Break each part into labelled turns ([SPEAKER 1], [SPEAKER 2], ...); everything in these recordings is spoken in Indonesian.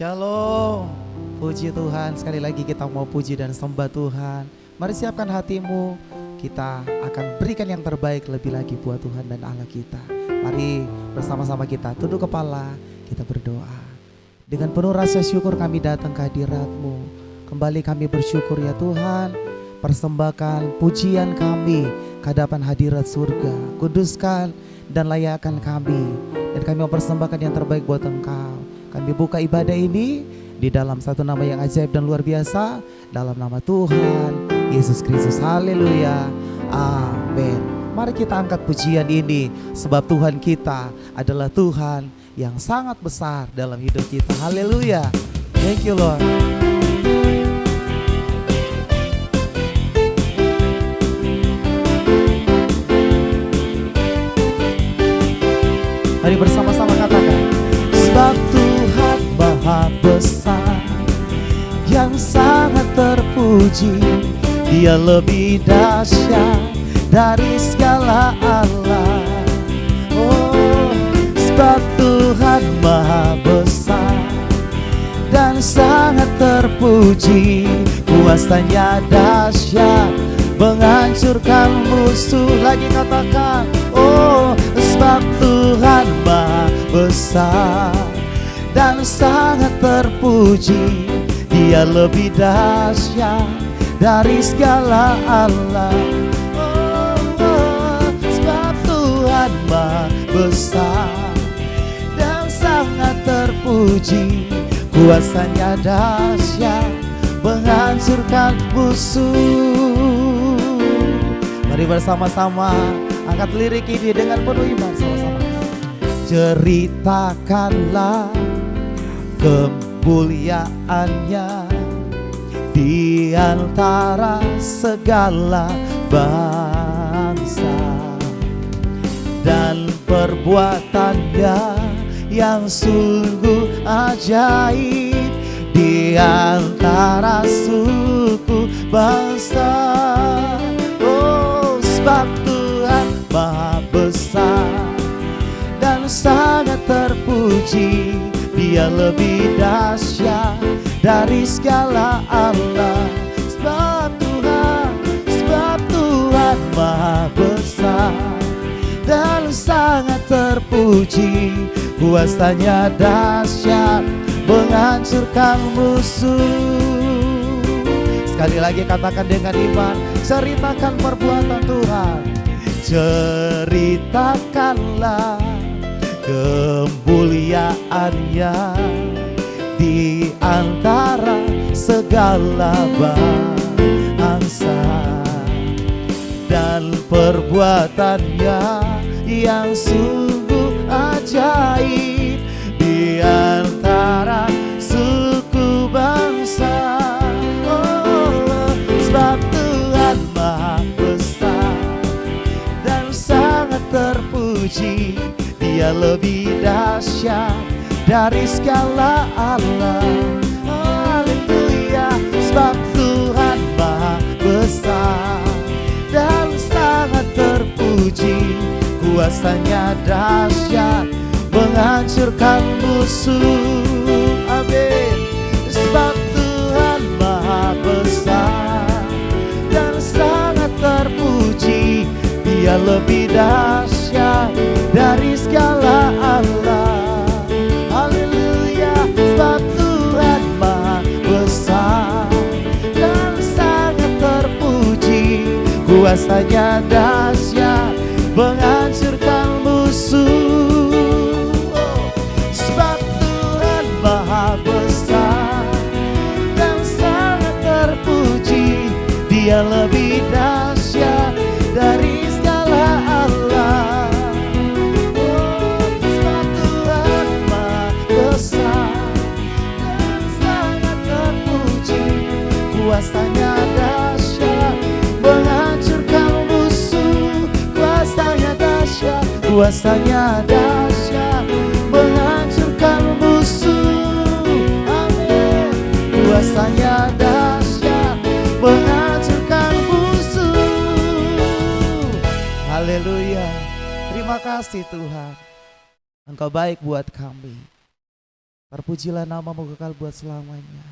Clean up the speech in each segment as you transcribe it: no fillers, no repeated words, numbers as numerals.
[SPEAKER 1] Shalom, puji Tuhan. Sekali lagi kita mau puji dan sembah Tuhan. Mari siapkan hatimu, kita akan berikan yang terbaik lebih lagi buat Tuhan dan Allah kita. Mari bersama-sama kita tunduk kepala, kita berdoa. Dengan penuh rasa syukur kami datang ke hadirat-Mu. Kembali kami bersyukur ya Tuhan, persembahkan pujian kami ke hadapan hadirat surga. Kuduskan dan layakkan kami, dan kami mempersembahkan yang terbaik buat Engkau. Kami buka ibadah ini di dalam satu nama yang ajaib dan luar biasa, dalam nama Tuhan Yesus Kristus. Haleluya, amin. Mari kita angkat pujian ini, sebab Tuhan kita adalah Tuhan yang sangat besar dalam hidup kita. Haleluya, thank you Lord. Mari bersama-sama katakan, sebab Tuhan Maha Besar, yang sangat terpuji. Dia lebih dahsyat dari segala Allah. Oh, sebab Tuhan Maha Besar dan sangat terpuji. Kuasanya dahsyat, menghancurkan musuh. Lagi katakan, oh, sebab Tuhan Maha Besar dan sangat terpuji. Dia lebih dahsyat dari segala Allah. Oh, oh, sebab Tuhan Maha Besar dan sangat terpuji. Kuasanya dahsyat, menghancurkan musuh. Mari bersama-sama angkat lirik ini dengan penuh iman sama-sama. Ceritakanlah kemuliaannya di antara segala bangsa, dan perbuatannya yang sungguh ajaib di antara suku bangsa. Oh, sebab Tuhan Maha Besar dan sangat terpuji. Dia lebih dahsyat dari segala Allah. Sebab Tuhan Maha Besar dan sangat terpuji. Kuasanya dahsyat, menghancurkan musuh. Sekali lagi katakan dengan iman, ceritakan perbuatan Tuhan. Ceritakanlah kemuliaannya di antara segala bangsa, dan perbuatannya yang sungguh ajaib di antara suku bangsa. Oh, sebab Tuhan Maha Besar dan sangat terpuji. Dia lebih dahsyat dari segala Allah. Haleluya, sebab Tuhan Maha Besar dan sangat terpuji. Kuasanya dahsyat, menghancurkan musuh. Amin. Sebab Tuhan Maha Besar dan sangat terpuji. Dia lebih dahsyat dari segala Allah. Haleluya, sebab Tuhan Maha Besar dan sangat terpuji. Kuasanya dahsyat, menghancurkan musuh. Oh, sebab Tuhan Maha Besar dan sangat terpuji. Dia lebih dahsyat dari segala Allah. Oh, sebab Tuhan Maha Besar dan sangat terpuji. Kuasanya dahsyat, menghancurkan musuh. Kuasanya dahsyat, kuasanya dahsyat, menghancurkan musuh. Amin. Kuasanya dahsyat, menghancurkan musuh. Haleluya. Terima kasih Tuhan, Engkau baik buat kami. Terpujilah namamu kekal buat selamanya.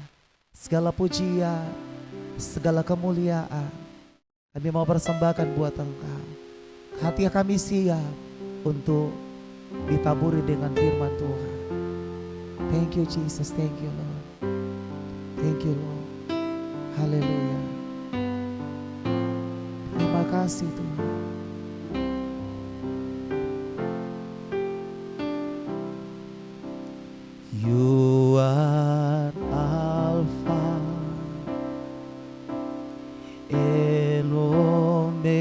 [SPEAKER 1] Segala pujian, segala kemuliaan kami mau persembahkan buat Engkau. Hati kami siap untuk ditaburi dengan firman Tuhan. Thank you Jesus, thank you Lord. Thank you Lord. Haleluya. Terima kasih Tuhan. You are Alpha and Omega.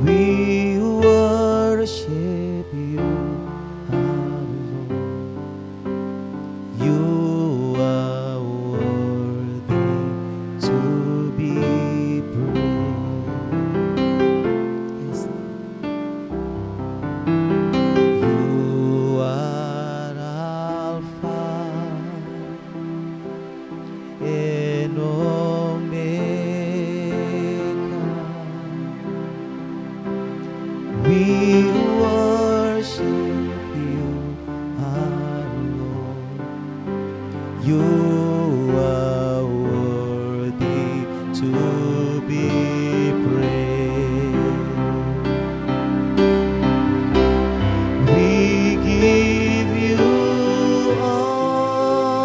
[SPEAKER 1] We worship you, our Lord. You are worthy to be praised. Yes. You are Alpha and Omega. We worship you, our Lord. You are worthy to be praised. We give you all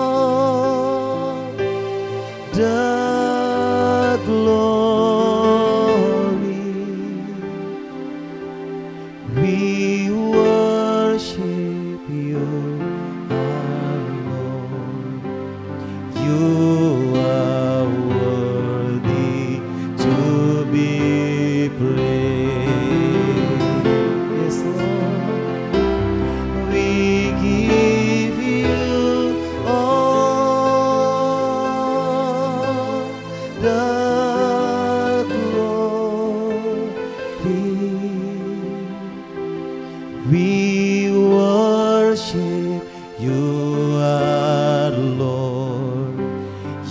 [SPEAKER 1] the glory. We worship you, our Lord. You are worthy to be praised. Yes, Lord. We give you all the glory. We worship you, our Lord.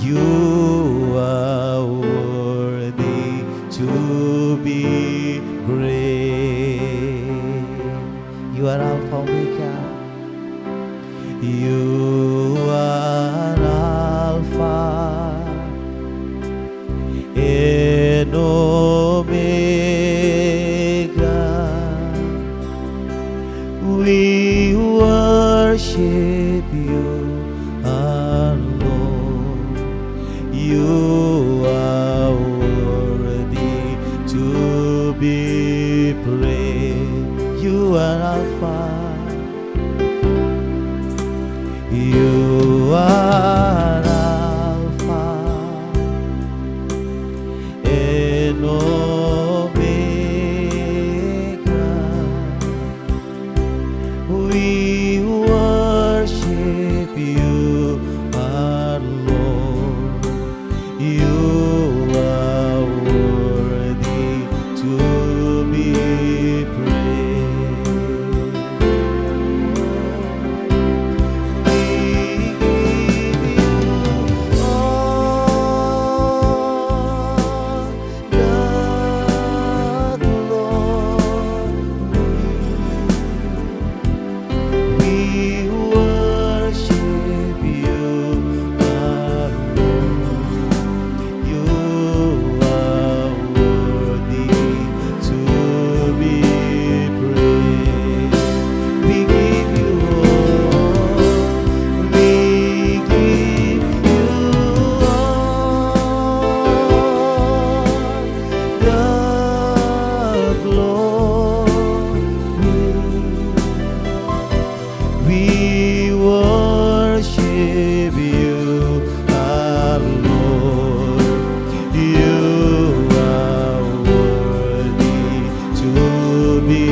[SPEAKER 1] You are worthy to be praised. You are Alpha Omega. You are Alpha and Omega. We worship you, our Lord. You are worthy to be praised. You are Alpha. You are Alpha and Omega. We worship you, our Lord. You are worthy to be praised. We give you all the glory. We worship you, our Lord. You are worthy to be praised. We give you all. We give you all the glory. We worship you, our Lord. You are worthy to be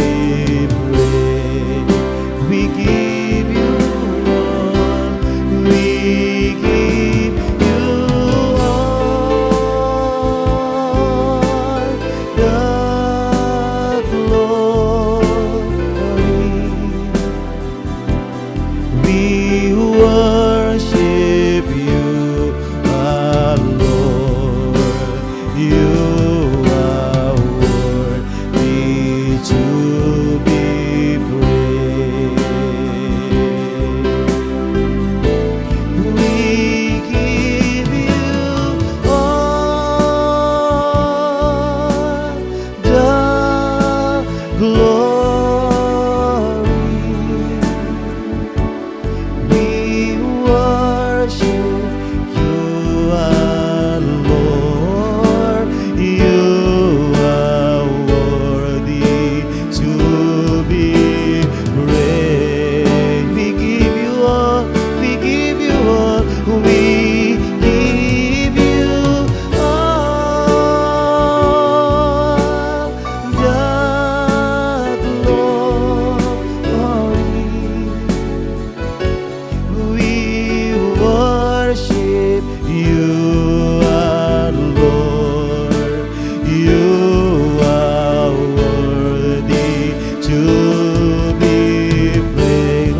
[SPEAKER 1] praised. We give you all. We give you all the glory. We worship you, our Lord. You are worthy to be praised.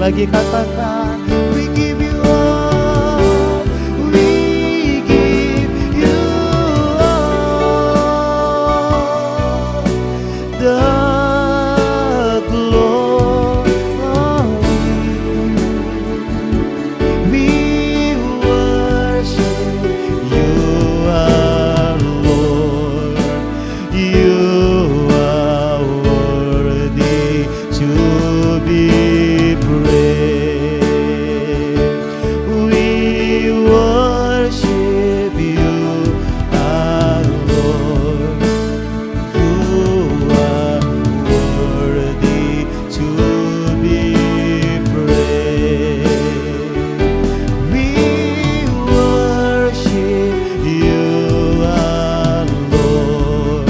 [SPEAKER 1] lagi katakan, we give you all, we give you all the glory. We worship you, our Lord. You are worthy to be praised. We worship you, our Lord. You are worthy to be praised. We worship you, our Lord.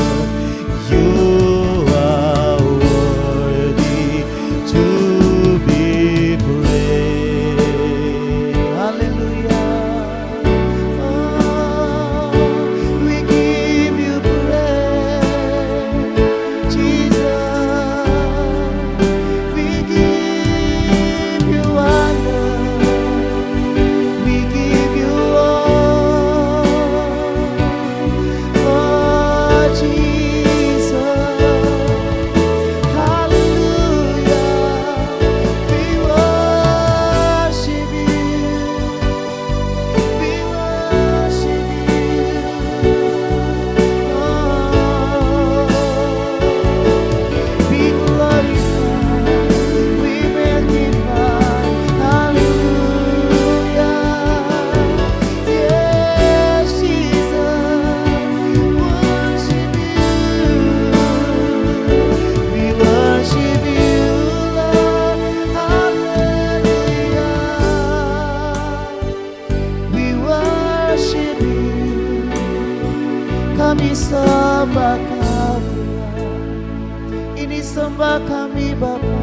[SPEAKER 1] You are worthy to be praised. Hallelujah. Oh, we give you praise, Jesus. We give you honor. We give you all. Oh, Jesus. Hallelujah. We worship you. We worship you. Be glorified. We magnify. Hallelujah. Yes, Jesus. Worship you. We worship you, Lord. Hallelujah. We worship you. Kami sembah Kau, ini sembah kami Bapa,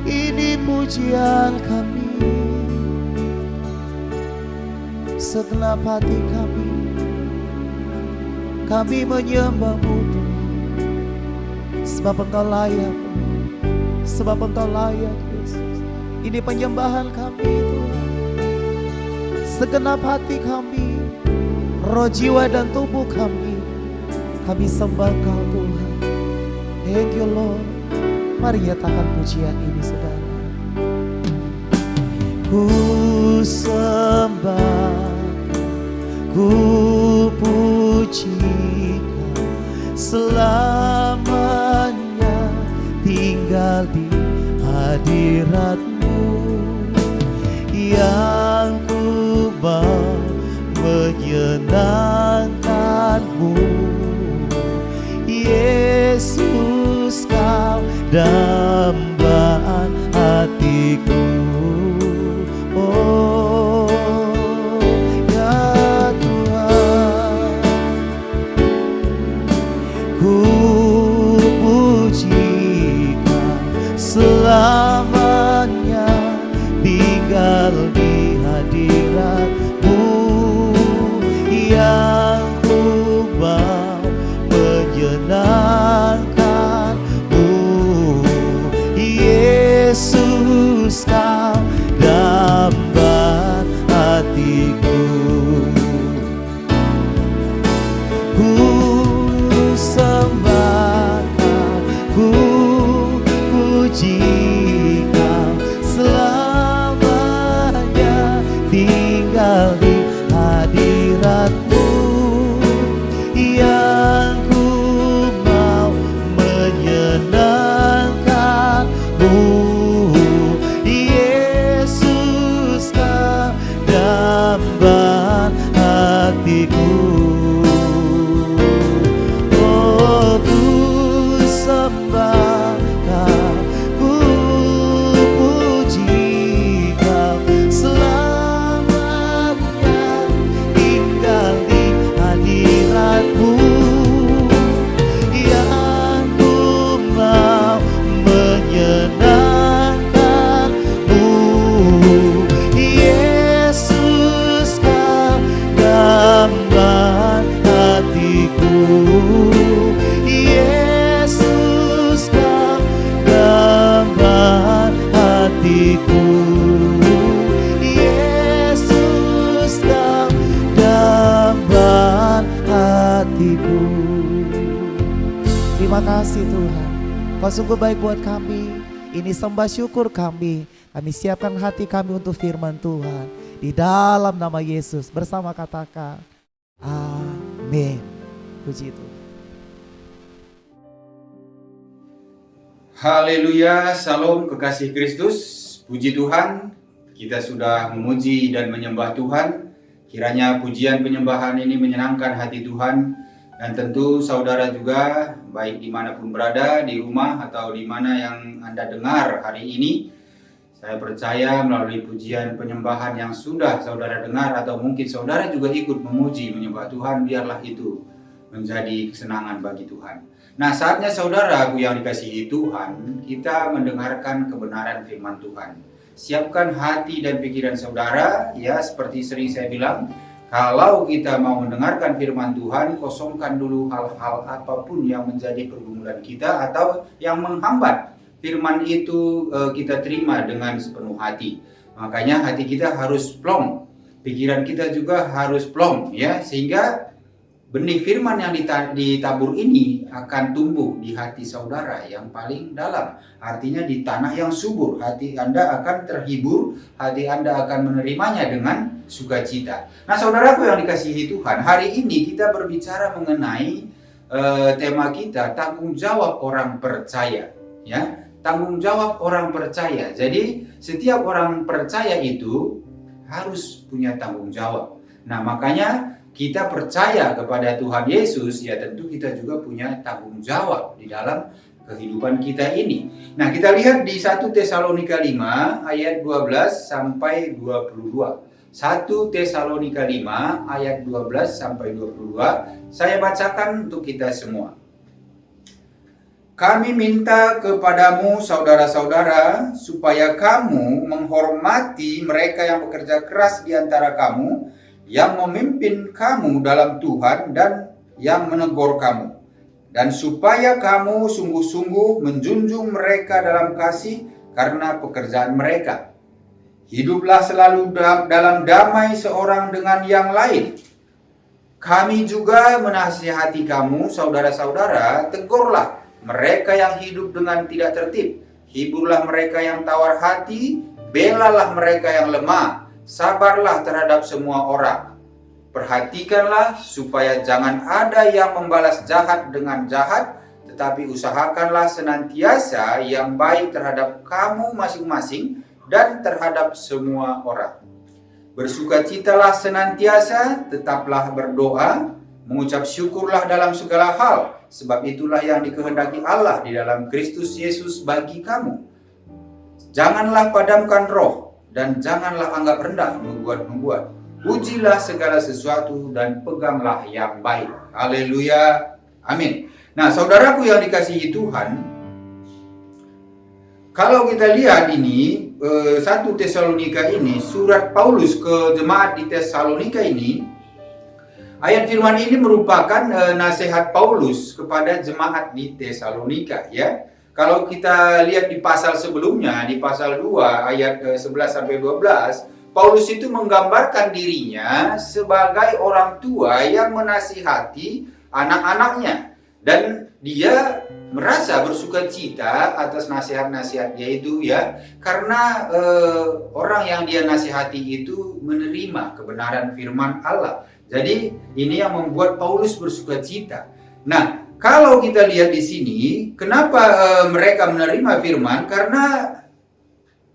[SPEAKER 1] ini pujian kami, segenap hati kami menyembah-Mu Tuhan, sebab Engkau layak, sebab Engkau layak Yesus. Ini penyembahan kami Tuhan, segenap hati kami, roh, jiwa, dan tubuh kami sembah Kau Tuhan. Thank you Lord. Mari nyatakan pujian ini saudara. Ku sembah, ku puji Kau, selamanya tinggal di hadirat-Mu, yang ku mau menyenangkan-Mu. Yesus, Kau dambaan hatiku. Oh ya Tuhan, ku puji Kau, selamanya tinggal di hadirat-Mu, yang ku mau menyenangkan-Mu. Yesus, Kau dambaan hatiku. Ku sembah Kau, ku puji Kau, selamanya hatiku. Yesus kau damai hatiku. Terima kasih Tuhan, Kau sungguh baik buat kami. Ini sembah syukur kami. Kami siapkan hati kami untuk firman Tuhan. Di dalam nama Yesus bersama katakan amin. Puji Tuhan.
[SPEAKER 2] Haleluya, salam kekasih Kristus. Puji Tuhan, kita sudah memuji dan menyembah Tuhan. Kiranya pujian penyembahan ini menyenangkan hati Tuhan. Dan tentu saudara juga, baik dimanapun berada, di rumah atau di mana yang Anda dengar hari ini, saya percaya melalui pujian penyembahan yang sudah saudara dengar, atau mungkin saudara juga ikut memuji menyembah Tuhan, biarlah itu menjadi kesenangan bagi Tuhan. Nah, saatnya saudaraku yang dikasihi Tuhan, kita mendengarkan kebenaran firman Tuhan. Siapkan hati dan pikiran saudara, ya seperti sering saya bilang, kalau kita mau mendengarkan firman Tuhan, kosongkan dulu hal-hal apapun yang menjadi pergumulan kita atau yang menghambat firman itu kita terima dengan sepenuh hati. Makanya hati kita harus plong, pikiran kita juga harus plong, ya, sehingga benih firman yang ditabur ini akan tumbuh di hati saudara yang paling dalam. Artinya di tanah yang subur, hati Anda akan terhibur, hati Anda akan menerimanya dengan sukacita. Nah, saudaraku yang dikasihi Tuhan, hari ini kita berbicara mengenai tema kita, tanggung jawab orang percaya, ya. Tanggung jawab orang percaya. Jadi setiap orang percaya itu harus punya tanggung jawab. Nah, makanya kita percaya kepada Tuhan Yesus, ya tentu kita juga punya tanggung jawab di dalam kehidupan kita ini. Nah, kita lihat di 1 Tesalonika 5 ayat 12 sampai 22. 1 Tesalonika 5 ayat 12 sampai 22. Saya bacakan untuk kita semua. Kami minta kepadamu saudara-saudara supaya kamu menghormati mereka yang bekerja keras di antara kamu, yang memimpin kamu dalam Tuhan dan yang menegur kamu. Dan supaya kamu sungguh-sungguh menjunjung mereka dalam kasih karena pekerjaan mereka. Hiduplah selalu dalam damai seorang dengan yang lain. Kami juga menasihati kamu, saudara-saudara, tegurlah mereka yang hidup dengan tidak tertib. Hiburlah mereka yang tawar hati, belalah mereka yang lemah. Sabarlah terhadap semua orang. Perhatikanlah supaya jangan ada yang membalas jahat dengan jahat, tetapi usahakanlah senantiasa yang baik terhadap kamu masing-masing dan terhadap semua orang. Bersukacitalah senantiasa, tetaplah berdoa, mengucap syukurlah dalam segala hal, sebab itulah yang dikehendaki Allah di dalam Kristus Yesus bagi kamu. Janganlah padamkan roh, dan janganlah anggap rendah nubuat-nubuat. Ujilah segala sesuatu dan peganglah yang baik. Haleluya. Amin. Nah, saudaraku yang dikasihi Tuhan, kalau kita lihat ini 1 Tesalonika ini, surat Paulus ke jemaat di Tesalonika ini, ayat firman ini merupakan nasihat Paulus kepada jemaat di Tesalonika, ya. Kalau kita lihat di pasal sebelumnya, di pasal 2 ayat 11 sampai 12, Paulus itu menggambarkan dirinya sebagai orang tua yang menasihati anak-anaknya, dan dia merasa bersukacita atas nasihat-nasihat dia itu, ya, karena orang yang dia nasihati itu menerima kebenaran firman Allah. Jadi ini yang membuat Paulus bersukacita. Nah, kalau kita lihat di sini, kenapa mereka menerima firman? Karena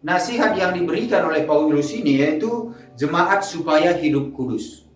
[SPEAKER 2] nasihat yang diberikan oleh Paulus ini yaitu jemaat supaya hidup kudus.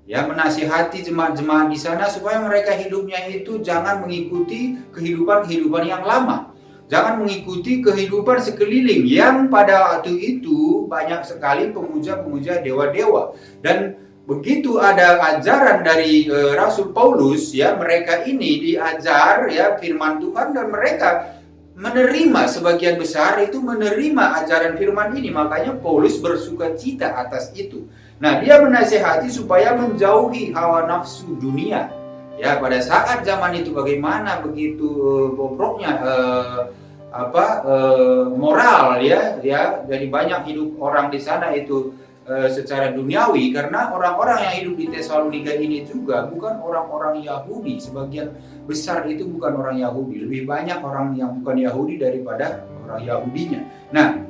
[SPEAKER 2] Ya, menasihati jemaat-jemaat di sana supaya mereka hidupnya itu jangan mengikuti kehidupan yang lama. Jangan mengikuti kehidupan sekeliling yang pada waktu itu banyak sekali pemuja-pemuja dewa-dewa. Dan begitu ada ajaran dari Rasul Paulus, ya, mereka ini diajar, ya, firman Tuhan, dan mereka menerima, sebagian besar itu menerima ajaran firman ini. Makanya Paulus bersukacita atas itu. Nah, dia menasihati supaya menjauhi hawa nafsu dunia. Ya, pada saat zaman itu bagaimana begitu bobroknya moral ya. Jadi banyak hidup orang di sana itu secara duniawi, karena orang-orang yang hidup di Tesalonika ini juga bukan orang-orang Yahudi. Sebagian besar itu bukan orang Yahudi, lebih banyak orang yang bukan Yahudi daripada orang Yahudinya. Nah,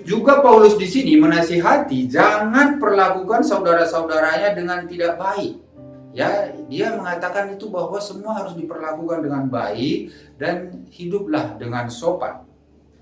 [SPEAKER 2] juga Paulus di sini menasihati jangan perlakukan saudara-saudaranya dengan tidak baik. Ya, dia mengatakan itu bahwa semua harus diperlakukan dengan baik dan hiduplah dengan sopan.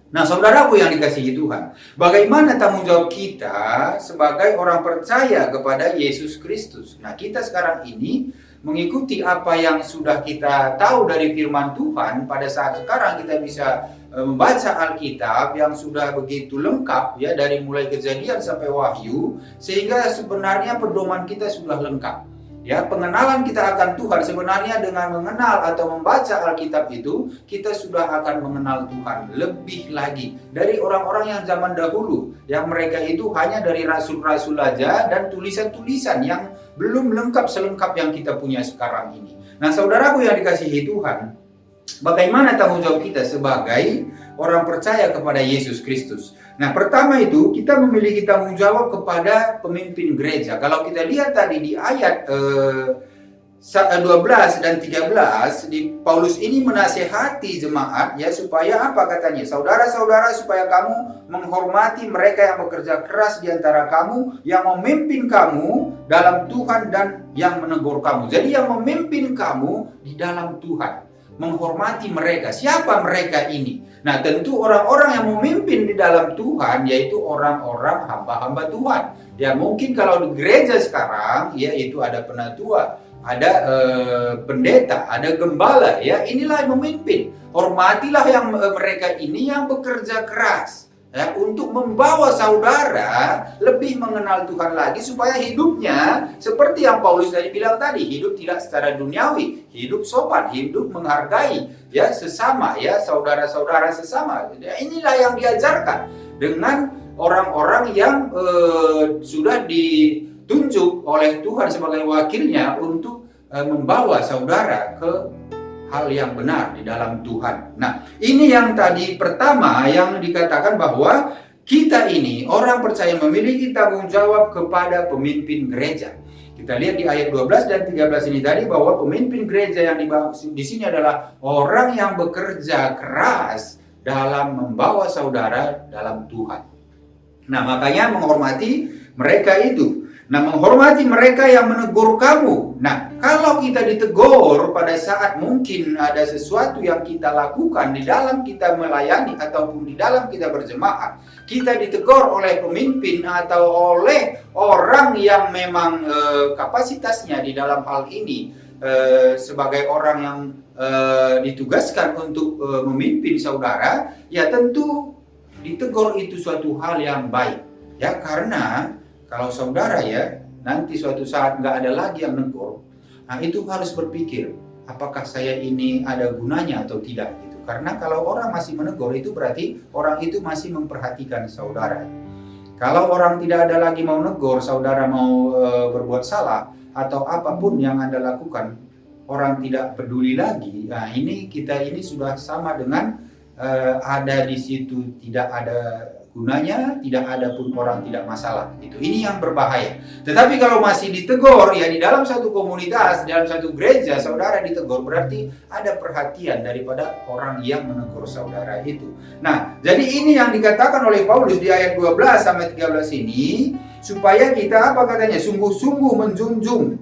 [SPEAKER 2] Nah, saudaraku yang dikasihi Tuhan, bagaimana tanggung jawab kita sebagai orang percaya kepada Yesus Kristus? Nah, kita sekarang ini mengikuti apa yang sudah kita tahu dari firman Tuhan. Pada saat sekarang kita bisa membaca Alkitab yang sudah begitu lengkap ya, dari mulai Kejadian sampai Wahyu, sehingga sebenarnya pedoman kita sudah lengkap. Ya, pengenalan kita akan Tuhan sebenarnya dengan mengenal atau membaca Alkitab itu, kita sudah akan mengenal Tuhan lebih lagi dari orang-orang yang zaman dahulu, yang mereka itu hanya dari rasul-rasul aja dan tulisan-tulisan yang belum lengkap selengkap yang kita punya sekarang ini. Nah, saudaraku yang dikasihi Tuhan, bagaimana tanggung jawab kita sebagai orang percaya kepada Yesus Kristus? Nah, pertama itu kita memiliki tanggung jawab kepada pemimpin gereja. Kalau kita lihat tadi di ayat 12 dan 13, Paulus ini menasihati jemaat ya, supaya apa katanya? Saudara-saudara, supaya kamu menghormati mereka yang bekerja keras di antara kamu, yang memimpin kamu dalam Tuhan dan yang menegur kamu. Jadi yang memimpin kamu di dalam Tuhan, menghormati mereka. Siapa mereka ini? Nah, tentu orang-orang yang memimpin di dalam Tuhan, yaitu orang-orang hamba-hamba Tuhan. Ya, mungkin kalau di gereja sekarang, ya itu ada penatua, ada pendeta, ada gembala, ya inilah yang memimpin. Hormatilah yang mereka ini yang bekerja keras. Ya, untuk membawa saudara lebih mengenal Tuhan lagi, supaya hidupnya seperti yang Paulus tadi bilang tadi, hidup tidak secara duniawi, hidup sopan, hidup menghargai ya sesama, ya saudara-saudara sesama. Ya, inilah yang diajarkan dengan orang-orang yang sudah ditunjuk oleh Tuhan sebagai wakilnya untuk membawa saudara ke hal yang benar di dalam Tuhan. Nah, ini yang tadi pertama yang dikatakan bahwa kita ini orang percaya memiliki tanggung jawab kepada pemimpin gereja. Kita lihat di ayat 12 dan 13 ini tadi bahwa pemimpin gereja yang di sini adalah orang yang bekerja keras dalam membawa saudara dalam Tuhan. Nah, makanya menghormati mereka itu. Nah, menghormati mereka yang menegur kamu. Nah, kalau kita ditegur pada saat mungkin ada sesuatu yang kita lakukan di dalam kita melayani ataupun di dalam kita berjemaat, kita ditegur oleh pemimpin atau oleh orang yang memang kapasitasnya di dalam hal ini sebagai orang yang ditugaskan untuk memimpin saudara, ya tentu ditegur itu suatu hal yang baik. Ya, karena kalau saudara ya nanti suatu saat nggak ada lagi yang negur, nah itu harus berpikir apakah saya ini ada gunanya atau tidak gitu. Karena kalau orang masih menegur itu berarti orang itu masih memperhatikan saudara. Kalau orang tidak ada lagi mau negur, saudara mau berbuat salah atau apapun yang Anda lakukan, orang tidak peduli lagi. Nah, kita ini sudah sama dengan ada di situ tidak ada gunanya, tidak ada pun orang tidak masalah. Ini yang berbahaya. Tetapi kalau masih ditegur ya di dalam satu komunitas, dalam satu gereja, saudara ditegur berarti ada perhatian daripada orang yang menegur saudara itu. Nah, jadi ini yang dikatakan oleh Paulus di ayat 12 sampai 13 ini, supaya kita apa katanya? Sungguh-sungguh menjunjung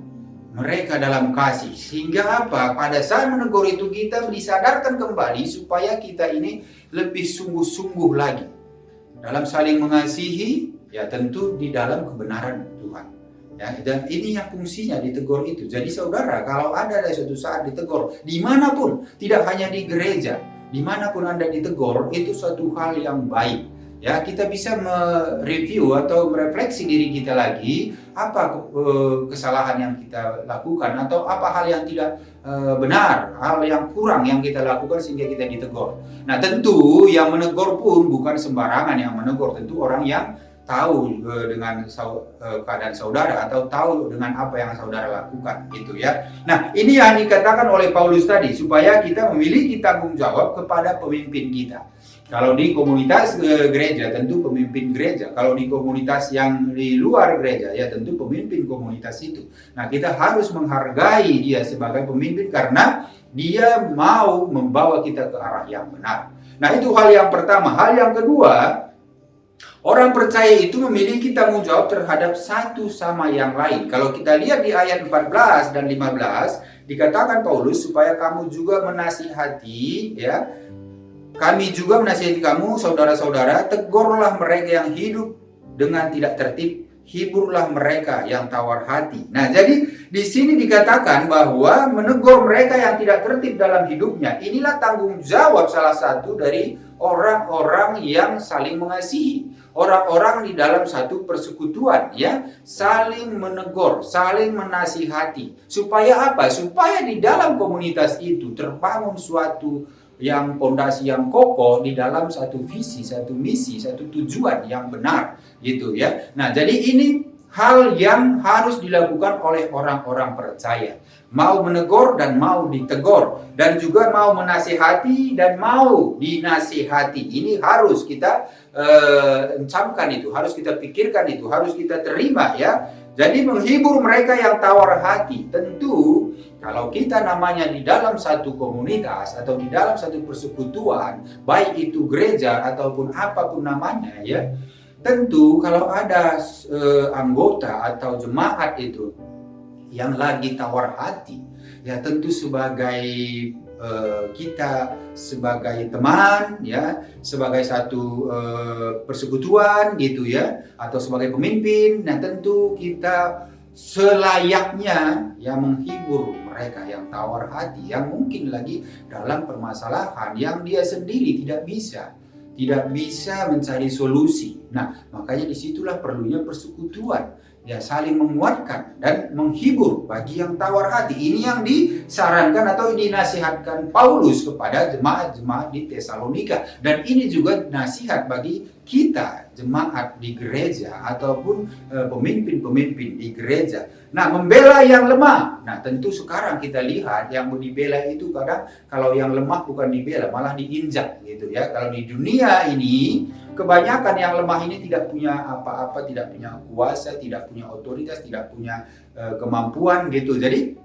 [SPEAKER 2] mereka dalam kasih. Sehingga apa? Pada saat menegur itu kita disadarkan kembali supaya kita ini lebih sungguh-sungguh lagi dalam saling mengasihi, ya tentu di dalam kebenaran Tuhan. Ya, dan ini yang fungsinya ditegur itu. Jadi saudara, kalau ada suatu saat ditegur, dimanapun, tidak hanya di gereja, dimanapun Anda ditegur, itu suatu hal yang baik. Ya, kita bisa mereview atau merefleksi diri kita lagi, apa kesalahan yang kita lakukan atau apa hal yang tidak benar, hal yang kurang yang kita lakukan sehingga kita ditegur. Nah, tentu yang menegur pun bukan sembarangan yang menegur, tentu orang yang tahu dengan keadaan saudara atau tahu dengan apa yang saudara lakukan gitu ya. Nah, ini yang dikatakan oleh Paulus tadi, supaya kita memiliki tanggung jawab kepada pemimpin kita. Kalau di komunitas gereja tentu pemimpin gereja, kalau di komunitas yang di luar gereja ya tentu pemimpin komunitas itu. Nah, kita harus menghargai dia sebagai pemimpin karena dia mau membawa kita ke arah yang benar. Nah, itu hal yang pertama. Hal yang kedua, orang percaya itu memiliki tanggung jawab terhadap satu sama yang lain. Kalau kita lihat di ayat 14 dan 15, dikatakan Paulus supaya kamu juga menasihati, ya. Kami juga menasihati kamu, saudara-saudara, tegurlah mereka yang hidup dengan tidak tertib, hiburlah mereka yang tawar hati. Nah, jadi di sini dikatakan bahwa menegur mereka yang tidak tertib dalam hidupnya. Inilah tanggung jawab salah satu dari orang-orang yang saling mengasihi. Orang-orang di dalam satu persekutuan ya, saling menegur, saling menasihati. Supaya apa? Supaya di dalam komunitas itu terbangun suatu yang pondasi yang kokoh di dalam satu visi, satu misi, satu tujuan yang benar gitu ya. Nah, jadi ini hal yang harus dilakukan oleh orang-orang percaya. Mau menegur dan mau ditegur, dan juga mau menasihati dan mau dinasihati. Ini harus kita camkan itu, harus kita pikirkan itu, harus kita terima ya. Jadi menghibur mereka yang tawar hati. Tentu kalau kita namanya di dalam satu komunitas atau di dalam satu persekutuan, baik itu gereja ataupun apapun namanya ya, tentu kalau ada anggota atau jemaat itu yang lagi tawar hati, ya tentu sebagai kita sebagai teman ya, sebagai satu persekutuan gitu ya, atau sebagai pemimpin, nah tentu kita selayaknya ya menghibur mereka yang tawar hati, yang mungkin lagi dalam permasalahan yang dia sendiri tidak bisa mencari solusi. Nah, makanya disitulah perlunya persekutuan, ya saling menguatkan dan menghibur bagi yang tawar hati. Ini yang disarankan atau dinasihatkan Paulus kepada jemaat-jemaat di Tesalonika, dan ini juga nasihat bagi kita jemaat di gereja ataupun pemimpin-pemimpin di gereja. Nah, membela yang lemah. Nah, tentu sekarang kita lihat yang mau dibela itu kadang kalau yang lemah bukan dibela, malah diinjak gitu ya. Kalau di dunia ini kebanyakan yang lemah ini tidak punya apa-apa, tidak punya kuasa, tidak punya otoritas, tidak punya kemampuan gitu. Jadi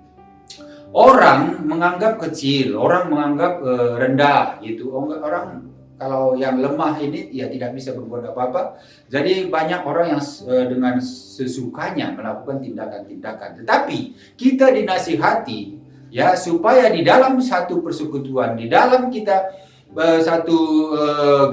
[SPEAKER 2] orang menganggap kecil, orang menganggap rendah gitu. Orang kalau yang lemah ini ya tidak bisa berbuat apa-apa. Jadi banyak orang yang dengan sesukanya melakukan tindakan-tindakan. Tetapi kita dinasihati ya supaya di dalam satu persekutuan, di dalam kita satu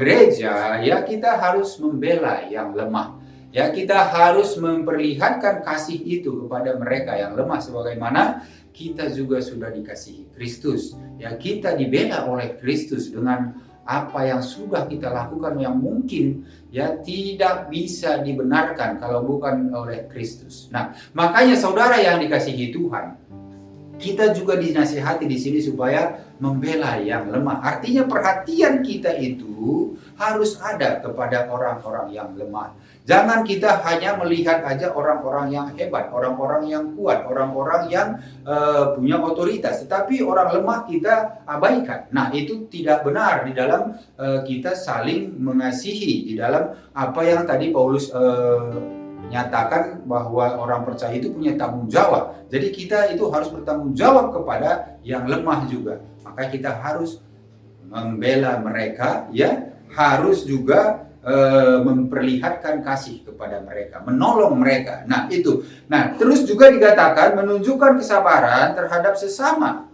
[SPEAKER 2] gereja ya, kita harus membela yang lemah. Ya, kita harus memperlihatkan kasih itu kepada mereka yang lemah, sebagaimana kita juga sudah dikasihi Kristus. Ya, kita dibela oleh Kristus dengan apa yang sudah kita lakukan yang mungkin ya tidak bisa dibenarkan kalau bukan oleh Kristus. Nah, makanya saudara yang dikasihi Tuhan, kita juga dinasihati di sini supaya membela yang lemah. Artinya perhatian kita itu harus ada kepada orang-orang yang lemah. Jangan kita hanya melihat aja orang-orang yang hebat, orang-orang yang kuat, orang-orang yang punya otoritas, tetapi orang lemah kita abaikan. Nah, itu tidak benar di dalam kita saling mengasihi, di dalam apa yang tadi Paulus nyatakan bahwa orang percaya itu punya tanggung jawab. Jadi kita itu harus bertanggung jawab kepada yang lemah juga. Maka kita harus membela mereka ya, harus juga memperlihatkan kasih kepada mereka, menolong mereka. Nah, itu. Nah, terus juga dikatakan menunjukkan kesabaran terhadap sesama.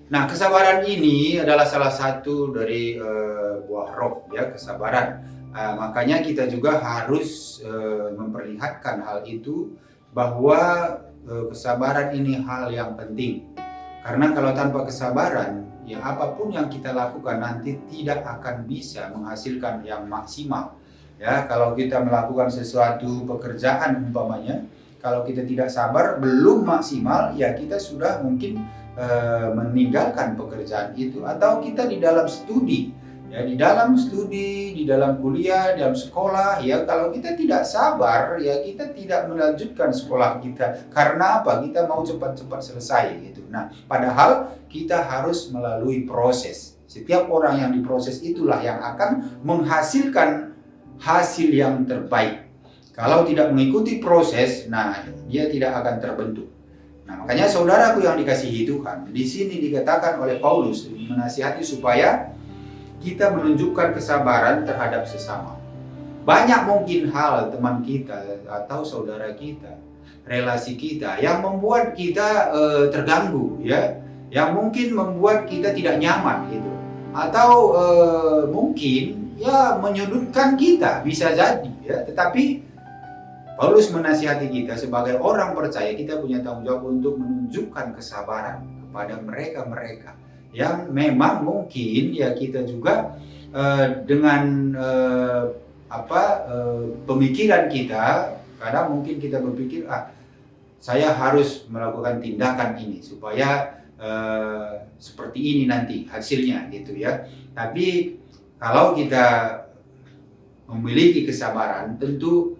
[SPEAKER 2] Nah, kesabaran ini adalah salah satu dari buah roh ya, kesabaran. Makanya kita juga harus memperlihatkan hal itu, bahwa kesabaran ini hal yang penting. Karena kalau tanpa kesabaran, ya apapun yang kita lakukan nanti tidak akan bisa menghasilkan yang maksimal. Ya, kalau kita melakukan sesuatu pekerjaan umpamanya, kalau kita tidak sabar, belum maksimal, ya kita sudah mungkin meninggalkan pekerjaan itu. Atau kita di dalam studi, Ya, di dalam studi, di dalam kuliah, dalam sekolah, ya kalau kita tidak sabar, ya kita tidak melanjutkan sekolah kita. Karena apa? Kita mau cepat-cepat selesai gitu. Nah, padahal kita harus melalui proses. Setiap orang yang diproses itulah yang akan menghasilkan hasil yang terbaik. Kalau tidak mengikuti proses, nah dia tidak akan terbentuk. Nah, makanya saudaraku yang dikasihi Tuhan, di sini dikatakan oleh Paulus menasihati supaya kita menunjukkan kesabaran terhadap sesama. Banyak mungkin hal teman kita atau saudara kita, relasi kita yang membuat kita terganggu, ya, yang mungkin membuat kita tidak nyaman gitu, atau mungkin ya menyudutkan kita, bisa jadi, ya. Tetapi Paulus menasihati kita sebagai orang percaya, kita punya tanggung jawab untuk menunjukkan kesabaran kepada mereka-mereka yang memang mungkin ya kita juga dengan pemikiran kita, kadang mungkin kita berpikir saya harus melakukan tindakan ini supaya seperti ini nanti hasilnya gitu ya. Tapi kalau kita memiliki kesabaran, tentu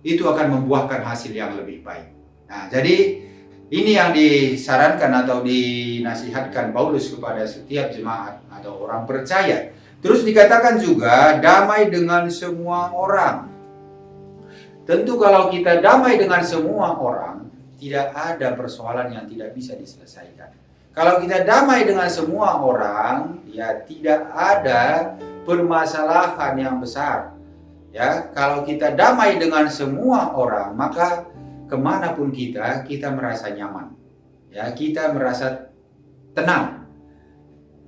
[SPEAKER 2] itu akan membuahkan hasil yang lebih baik. Nah, jadi ini yang disarankan atau dinasihatkan Paulus kepada setiap jemaat atau orang percaya. Terus dikatakan juga damai dengan semua orang. Tentu kalau kita damai dengan semua orang, tidak ada persoalan yang tidak bisa diselesaikan. Kalau kita damai dengan semua orang, ya tidak ada permasalahan yang besar. Ya, kalau kita damai dengan semua orang, maka kemanapun kita merasa nyaman, ya kita merasa tenang,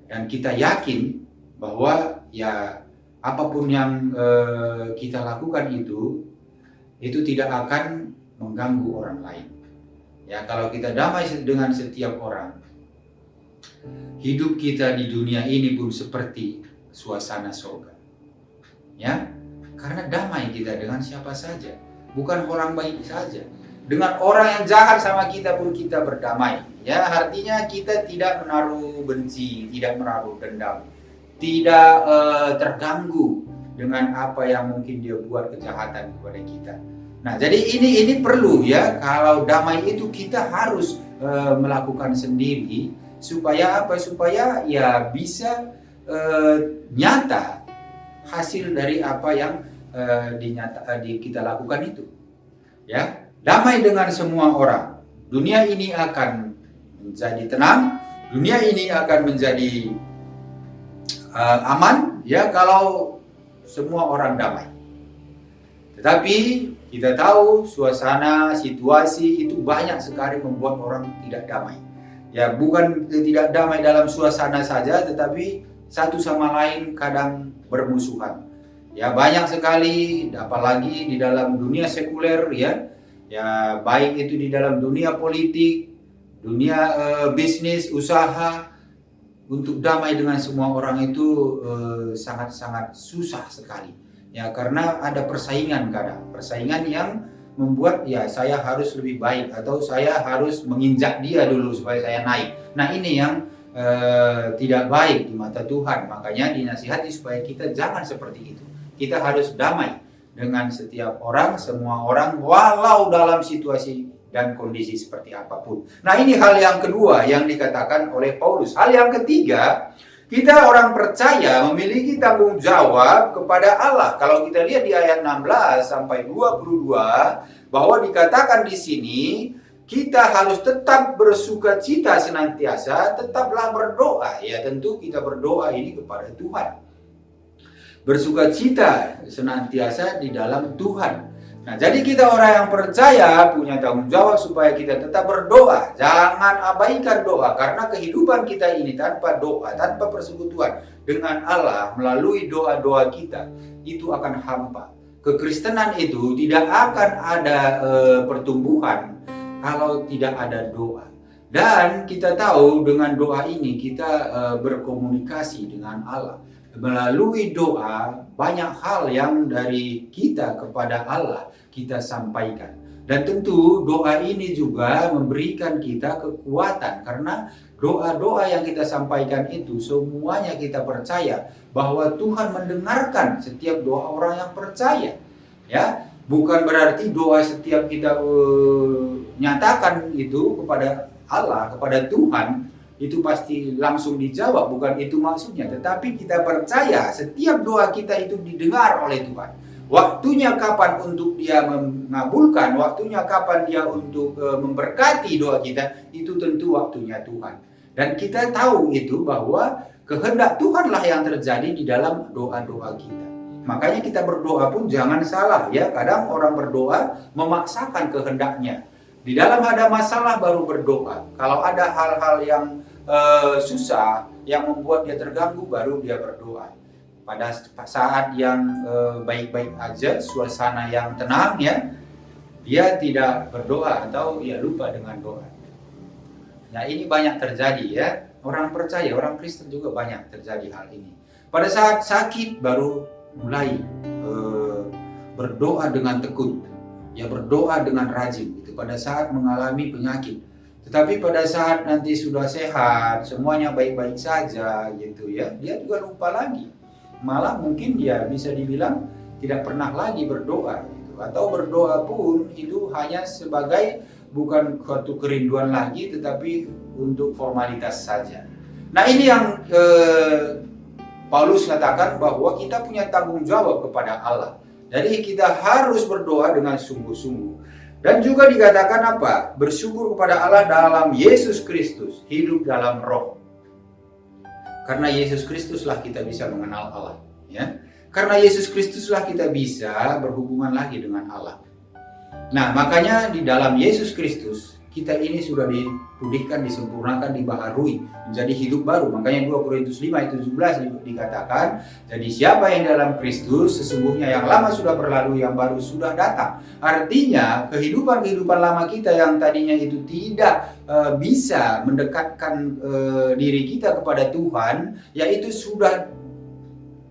[SPEAKER 2] dan kita yakin bahwa ya apapun yang kita lakukan itu tidak akan mengganggu orang lain. Ya, kalau kita damai dengan setiap orang, hidup kita di dunia ini pun seperti suasana surga. Ya, karena damai kita dengan siapa saja, bukan orang baik saja. Dengan orang yang jahat sama kita pun kita berdamai. Ya, artinya kita tidak menaruh benci, tidak menaruh dendam, tidak terganggu dengan apa yang mungkin dia buat kejahatan kepada kita. Nah, jadi ini perlu ya. Kalau damai itu kita harus melakukan sendiri supaya apa? Supaya ya bisa nyata hasil dari apa yang kita lakukan itu. Ya. Damai dengan semua orang. Dunia ini akan menjadi tenang, dunia ini akan menjadi aman ya kalau semua orang damai. Tetapi kita tahu suasana, situasi itu banyak sekali membuat orang tidak damai. Ya, bukan tidak damai dalam suasana saja, tetapi satu sama lain kadang bermusuhan. Ya, banyak sekali, apalagi di dalam dunia sekuler ya. Ya, baik itu di dalam dunia politik, dunia bisnis, usaha, untuk damai dengan semua orang itu sangat-sangat susah sekali. Ya, karena ada persaingan kadang, persaingan yang membuat ya saya harus lebih baik atau saya harus menginjak dia dulu supaya saya naik. Nah, ini yang tidak baik di mata Tuhan. Makanya dinasihati supaya kita jangan seperti itu. Kita harus damai dengan setiap orang, semua orang, walau dalam situasi dan kondisi seperti apapun. Nah, ini hal yang kedua yang dikatakan oleh Paulus. Hal yang ketiga, kita orang percaya memiliki tanggung jawab kepada Allah. Kalau kita lihat di ayat 16 sampai 22, bahwa dikatakan di sini, kita harus tetap bersukacita senantiasa, tetaplah berdoa. Ya, tentu kita berdoa ini kepada Tuhan. Bersukacita senantiasa di dalam Tuhan. Nah, jadi kita orang yang percaya punya tanggung jawab supaya kita tetap berdoa. Jangan abaikan doa, karena kehidupan kita ini tanpa doa, tanpa persekutuan dengan Allah melalui doa-doa kita, itu akan hampa. Kekristenan itu tidak akan ada pertumbuhan kalau tidak ada doa. Dan kita tahu dengan doa ini kita berkomunikasi dengan Allah. Melalui doa banyak hal yang dari kita kepada Allah kita sampaikan. Dan tentu doa ini juga memberikan kita kekuatan, karena doa-doa yang kita sampaikan itu semuanya kita percaya bahwa Tuhan mendengarkan setiap doa orang yang percaya. Ya, bukan berarti doa setiap kita nyatakan itu kepada Allah, kepada Tuhan, itu pasti langsung dijawab, bukan itu maksudnya. Tetapi kita percaya setiap doa kita itu didengar oleh Tuhan. Waktunya kapan untuk dia mengabulkan, waktunya kapan dia untuk memberkati doa kita, itu tentu waktunya Tuhan. Dan kita tahu itu bahwa kehendak Tuhanlah yang terjadi di dalam doa-doa kita. Makanya kita berdoa pun jangan salah ya. Kadang orang berdoa memaksakan kehendaknya. Di dalam ada masalah baru berdoa. Kalau ada hal-hal yang susah, yang membuat dia terganggu, baru dia berdoa. Pada saat yang baik-baik aja, suasana yang tenang ya, dia tidak berdoa atau ya lupa dengan doa. Nah ini banyak terjadi ya, orang percaya, orang Kristen juga banyak terjadi hal ini. Pada saat sakit baru mulai berdoa dengan tekun, ya berdoa dengan rajin. Itu pada saat mengalami penyakit. Tetapi pada saat nanti sudah sehat, semuanya baik-baik saja gitu ya, dia juga lupa lagi. Malah mungkin dia bisa dibilang tidak pernah lagi berdoa gitu. Atau berdoa pun itu hanya sebagai bukan suatu kerinduan lagi, tetapi untuk formalitas saja. Nah ini yang Paulus katakan bahwa kita punya tanggung jawab kepada Allah. Jadi kita harus berdoa dengan sungguh-sungguh. Dan juga dikatakan apa? Bersyukur kepada Allah dalam Yesus Kristus, hidup dalam roh. Karena Yesus Kristuslah kita bisa mengenal Allah, ya. Karena Yesus Kristuslah kita bisa berhubungan lagi dengan Allah. Nah, makanya di dalam Yesus Kristus kita ini sudah dipulihkan, disempurnakan, dibaharui menjadi hidup baru. Makanya 2 Korintus 5 ayat 17 dikatakan, jadi siapa yang dalam Kristus, sesungguhnya yang lama sudah berlalu, yang baru sudah datang. Artinya kehidupan lama kita yang tadinya itu tidak bisa mendekatkan diri kita kepada Tuhan, yaitu sudah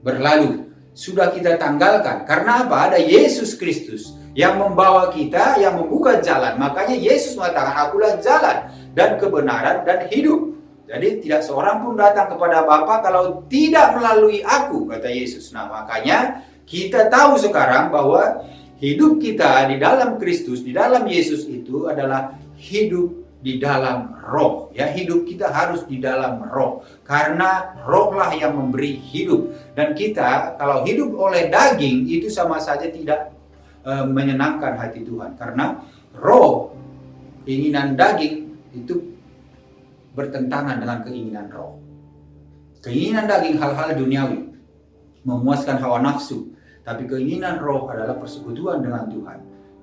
[SPEAKER 2] berlalu, sudah kita tanggalkan. Karena apa? Ada Yesus Kristus yang membawa kita, yang membuka jalan. Makanya Yesus mengatakan, akulah jalan dan kebenaran dan hidup. Jadi tidak seorang pun datang kepada Bapa kalau tidak melalui aku, kata Yesus. Nah makanya kita tahu sekarang bahwa hidup kita di dalam Kristus, di dalam Yesus itu adalah hidup di dalam roh. Ya, hidup kita harus di dalam roh. Karena rohlah yang memberi hidup. Dan kita kalau hidup oleh daging itu sama saja tidak menyenangkan hati Tuhan, karena roh, keinginan daging itu bertentangan dengan keinginan roh. Keinginan daging hal-hal duniawi, memuaskan hawa nafsu, tapi keinginan roh adalah persekutuan dengan Tuhan,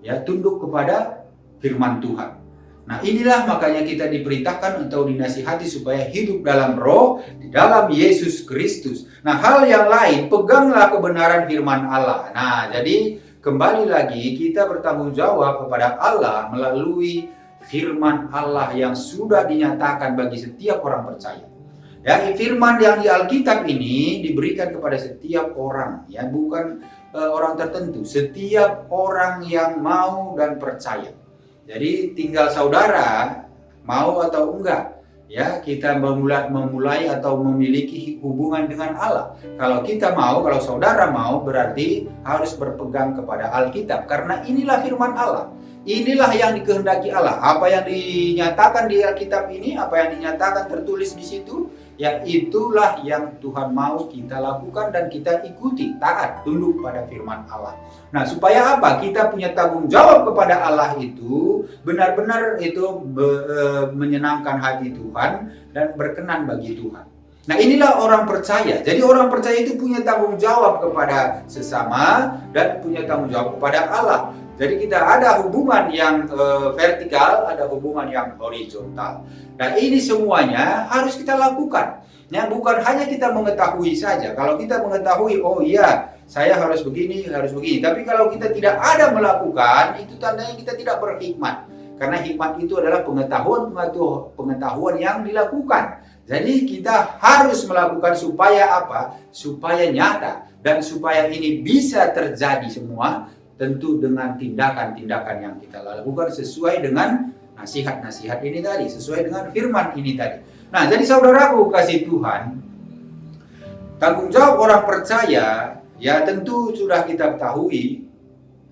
[SPEAKER 2] ya, tunduk kepada firman Tuhan. Nah inilah makanya kita diperintahkan atau dinasihati supaya hidup dalam roh, di dalam Yesus Kristus. Nah hal yang lain, peganglah kebenaran firman Allah. Nah jadi kembali lagi kita bertanggung jawab kepada Allah melalui firman Allah yang sudah dinyatakan bagi setiap orang percaya. Ya, firman yang di Alkitab ini diberikan kepada setiap orang, ya, bukan orang tertentu, setiap orang yang mau dan percaya. Jadi tinggal saudara mau atau enggak. Ya, kita memulai atau memiliki hubungan dengan Allah. Kalau kita mau, kalau saudara mau, berarti harus berpegang kepada Alkitab. Karena inilah firman Allah. Inilah yang dikehendaki Allah. Apa yang dinyatakan di Alkitab ini, apa yang dinyatakan tertulis di situ, ya itulah yang Tuhan mau kita lakukan dan kita ikuti, taat, tunduk pada firman Allah. Nah, supaya apa? Kita punya tanggung jawab kepada Allah itu benar-benar itu menyenangkan hati Tuhan dan berkenan bagi Tuhan. Nah, inilah orang percaya. Jadi orang percaya itu punya tanggung jawab kepada sesama dan punya tanggung jawab kepada Allah. Jadi kita ada hubungan yang vertikal, ada hubungan yang horizontal. Dan ini semuanya harus kita lakukan. Ya, bukan hanya kita mengetahui saja. Kalau kita mengetahui, oh iya, saya harus begini, harus begini. Tapi kalau kita tidak ada melakukan, itu tandanya kita tidak berhikmat. Karena hikmat itu adalah pengetahuan yang dilakukan. Jadi kita harus melakukan supaya apa? Supaya nyata. Dan supaya ini bisa terjadi semua, tentu dengan tindakan-tindakan yang kita lakukan sesuai dengan nasihat-nasihat ini tadi, sesuai dengan firman ini tadi. Nah, jadi saudaraku kasih Tuhan, tanggung jawab orang percaya ya tentu sudah kita ketahui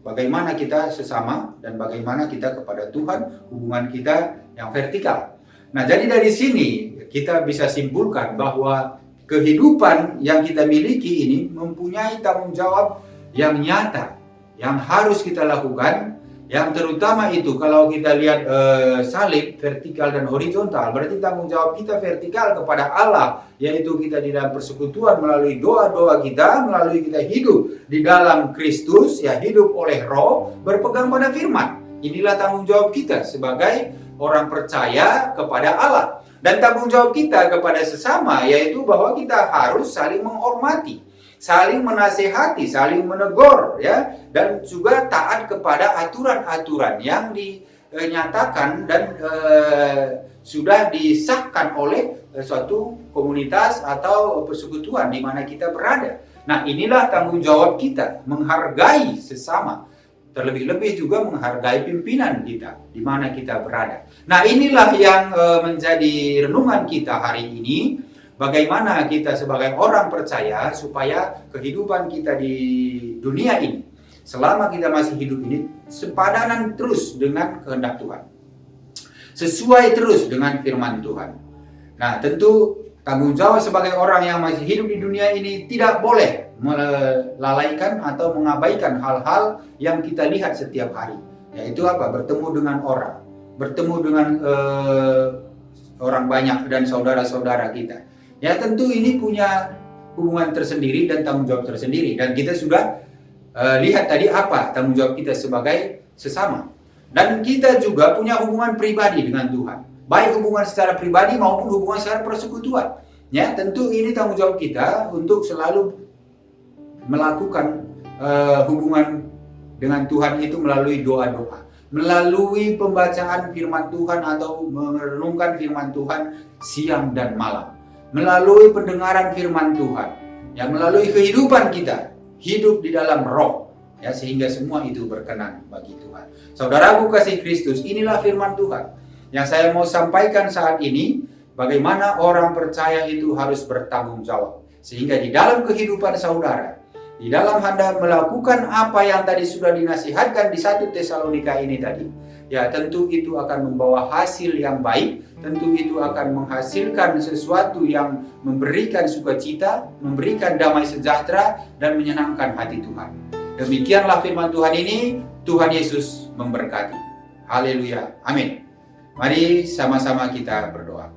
[SPEAKER 2] bagaimana kita sesama dan bagaimana kita kepada Tuhan, hubungan kita yang vertikal. Nah, jadi dari sini kita bisa simpulkan bahwa kehidupan yang kita miliki ini mempunyai tanggung jawab yang nyata, yang harus kita lakukan. Yang terutama itu kalau kita lihat salib vertikal dan horizontal, berarti tanggung jawab kita vertikal kepada Allah, yaitu kita di dalam persekutuan melalui doa-doa kita, melalui kita hidup di dalam Kristus, ya hidup oleh Roh, berpegang pada firman. Inilah tanggung jawab kita sebagai orang percaya kepada Allah. Dan tanggung jawab kita kepada sesama yaitu bahwa kita harus saling menghormati, saling menasehati, saling menegur, ya, dan juga taat kepada aturan-aturan yang dinyatakan dan sudah disahkan oleh suatu komunitas atau persekutuan di mana kita berada. Nah, inilah tanggung jawab kita, menghargai sesama, terlebih-lebih juga menghargai pimpinan kita di mana kita berada. Nah, inilah yang menjadi renungan kita hari ini. Bagaimana kita sebagai orang percaya supaya kehidupan kita di dunia ini, selama kita masih hidup ini, sepadanan terus dengan kehendak Tuhan, sesuai terus dengan firman Tuhan. Nah, tentu tanggung jawab sebagai orang yang masih hidup di dunia ini tidak boleh melalaikan atau mengabaikan hal-hal yang kita lihat setiap hari. Yaitu apa? Bertemu dengan orang, bertemu dengan orang banyak dan saudara-saudara kita. Ya, tentu ini punya hubungan tersendiri dan tanggung jawab tersendiri. Dan kita sudah lihat tadi apa tanggung jawab kita sebagai sesama. Dan kita juga punya hubungan pribadi dengan Tuhan. Baik hubungan secara pribadi maupun hubungan secara persekutuan. Ya, tentu ini tanggung jawab kita untuk selalu melakukan hubungan dengan Tuhan itu melalui doa-doa, melalui pembacaan firman Tuhan atau merenungkan firman Tuhan siang dan malam, melalui pendengaran firman Tuhan, yang melalui kehidupan kita hidup di dalam Roh, ya, sehingga semua itu berkenan bagi Tuhan. Saudaraku kasih Kristus, inilah firman Tuhan yang saya mau sampaikan saat ini. Bagaimana orang percaya itu harus bertanggung jawab, sehingga di dalam kehidupan saudara, di dalam Anda melakukan apa yang tadi sudah dinasihatkan di 1 Tesalonika ini tadi, ya tentu itu akan membawa hasil yang baik, tentu itu akan menghasilkan sesuatu yang memberikan sukacita, memberikan damai sejahtera, dan menyenangkan hati Tuhan. Demikianlah firman Tuhan ini. Tuhan Yesus memberkati. Haleluya. Amin. Mari sama-sama kita berdoa.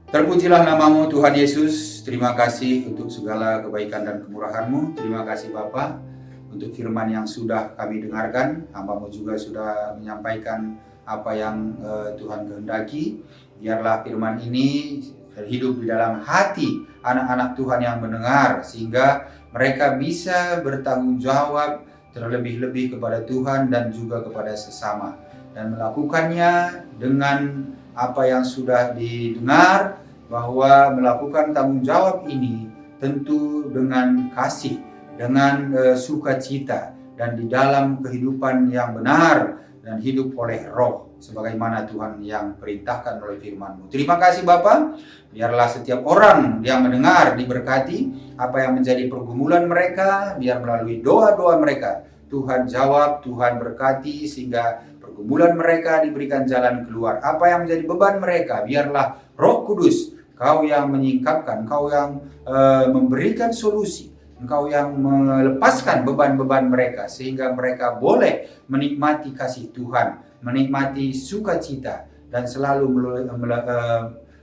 [SPEAKER 2] Terpujilah namamu Tuhan Yesus. Terima kasih untuk segala kebaikan dan kemurahan-Mu. Terima kasih Bapa untuk firman yang sudah kami dengarkan. Hamba-Mu juga sudah menyampaikan apa yang Tuhan kehendaki. Biarlah firman ini terhidup di dalam hati anak-anak Tuhan yang mendengar, sehingga mereka bisa bertanggung jawab terlebih-lebih kepada Tuhan dan juga kepada sesama, dan melakukannya dengan apa yang sudah didengar, bahwa melakukan tanggung jawab ini tentu dengan kasih, dengan sukacita, dan di dalam kehidupan yang benar dan hidup oleh Roh, sebagaimana Tuhan yang perintahkan oleh firman-Mu. Terima kasih Bapa. Biarlah setiap orang yang mendengar diberkati, apa yang menjadi pergumulan mereka, biar melalui doa-doa mereka Tuhan jawab, Tuhan berkati, sehingga pergumulan mereka diberikan jalan keluar. Apa yang menjadi beban mereka, biarlah Roh Kudus, Kau yang menyingkapkan, Kau yang memberikan solusi, Engkau yang melepaskan beban-beban mereka, sehingga mereka boleh menikmati kasih Tuhan, menikmati sukacita, dan selalu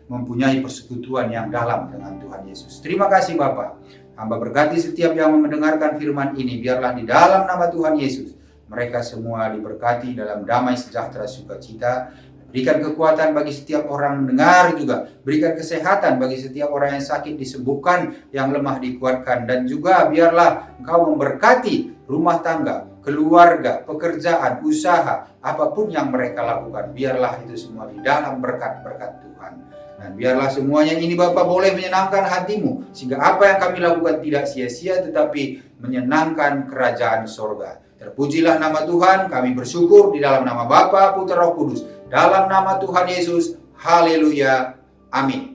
[SPEAKER 2] mempunyai persekutuan yang dalam dengan Tuhan Yesus. Terima kasih Bapa. Hamba berkati setiap yang mendengarkan firman ini, biarlah di dalam nama Tuhan Yesus mereka semua diberkati dalam damai sejahtera sukacita. Berikan kekuatan bagi setiap orang mendengar juga. Berikan kesehatan bagi setiap orang yang sakit disembuhkan, yang lemah dikuatkan. Dan juga biarlah Engkau memberkati rumah tangga, keluarga, pekerjaan, usaha, apapun yang mereka lakukan. Biarlah itu semua di dalam berkat-berkat Tuhan. Dan biarlah semuanya ini Bapa boleh menyenangkan hatimu, sehingga apa yang kami lakukan tidak sia-sia, tetapi menyenangkan kerajaan sorga. Terpujilah nama Tuhan, kami bersyukur di dalam nama Bapa, Putra, Roh Kudus. Dalam nama Tuhan Yesus, haleluya, amin.